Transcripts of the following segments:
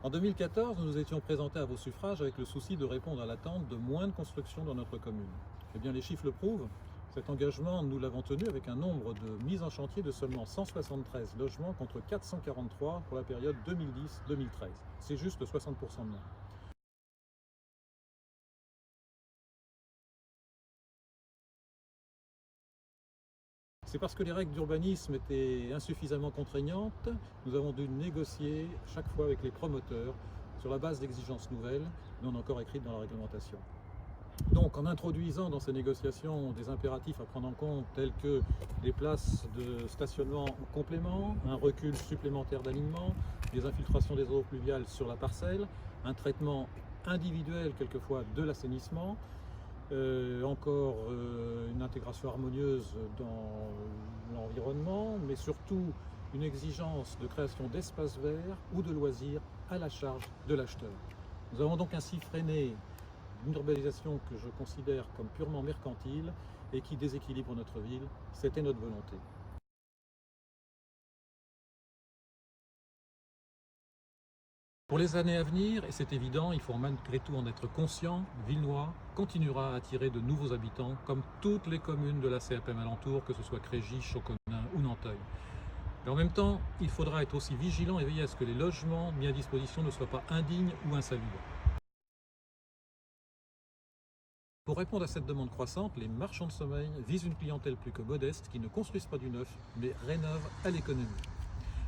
En 2014, nous nous étions présentés à vos suffrages avec le souci de répondre à l'attente de moins de construction dans notre commune. Eh bien, les chiffres le prouvent. Cet engagement, nous l'avons tenu avec un nombre de mises en chantier de seulement 173 logements contre 443 pour la période 2010-2013. C'est juste 60% de moins. C'est parce que les règles d'urbanisme étaient insuffisamment contraignantes, nous avons dû négocier chaque fois avec les promoteurs sur la base d'exigences nouvelles, non encore écrites dans la réglementation. Donc, en introduisant dans ces négociations des impératifs à prendre en compte tels que des places de stationnement en complément, un recul supplémentaire d'alignement, des infiltrations des eaux pluviales sur la parcelle, un traitement individuel quelquefois de l'assainissement, une intégration harmonieuse dans l'environnement, mais surtout une exigence de création d'espaces verts ou de loisirs à la charge de l'acheteur. Nous avons donc ainsi freiné une urbanisation que je considère comme purement mercantile et qui déséquilibre notre ville. C'était notre volonté. Pour les années à venir, et c'est évident, il faut malgré tout en être conscient, Villenoy continuera à attirer de nouveaux habitants, comme toutes les communes de la CAPM alentour, que ce soit Crégy, Chauconin ou Nanteuil. Mais en même temps, il faudra être aussi vigilant et veiller à ce que les logements mis à disposition ne soient pas indignes ou insalubres. Pour répondre à cette demande croissante, les marchands de sommeil visent une clientèle plus que modeste qui ne construisent pas du neuf, mais rénovent à l'économie.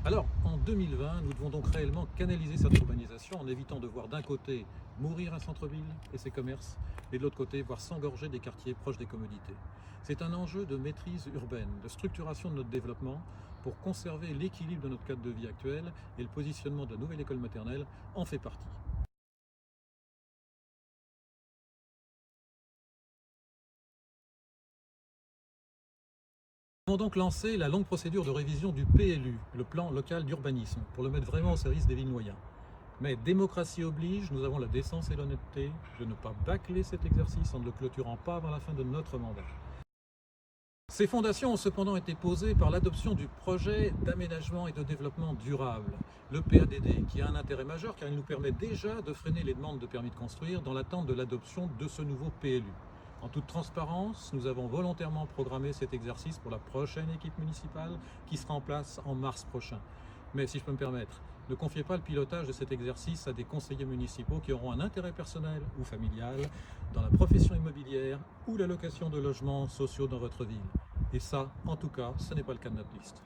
Alors, en 2020, nous devons donc réellement canaliser cette urbanisation en évitant de voir d'un côté mourir un centre-ville et ses commerces, et de l'autre côté voir s'engorger des quartiers proches des commodités. C'est un enjeu de maîtrise urbaine, de structuration de notre développement pour conserver l'équilibre de notre cadre de vie actuel, et le positionnement de la nouvelle école maternelle en fait partie. Nous avons donc lancé la longue procédure de révision du PLU, le plan local d'urbanisme, pour le mettre vraiment au service des Villenoyens. Mais démocratie oblige, nous avons la décence et l'honnêteté de ne pas bâcler cet exercice en ne le clôturant pas avant la fin de notre mandat. Ces fondations ont cependant été posées par l'adoption du projet d'aménagement et de développement durable, le PADD, qui a un intérêt majeur car il nous permet déjà de freiner les demandes de permis de construire dans l'attente de l'adoption de ce nouveau PLU. En toute transparence, nous avons volontairement programmé cet exercice pour la prochaine équipe municipale qui sera en place en mars prochain. Mais si je peux me permettre, ne confiez pas le pilotage de cet exercice à des conseillers municipaux qui auront un intérêt personnel ou familial dans la profession immobilière ou la location de logements sociaux dans votre ville. Et ça, en tout cas, ce n'est pas le cas de notre liste.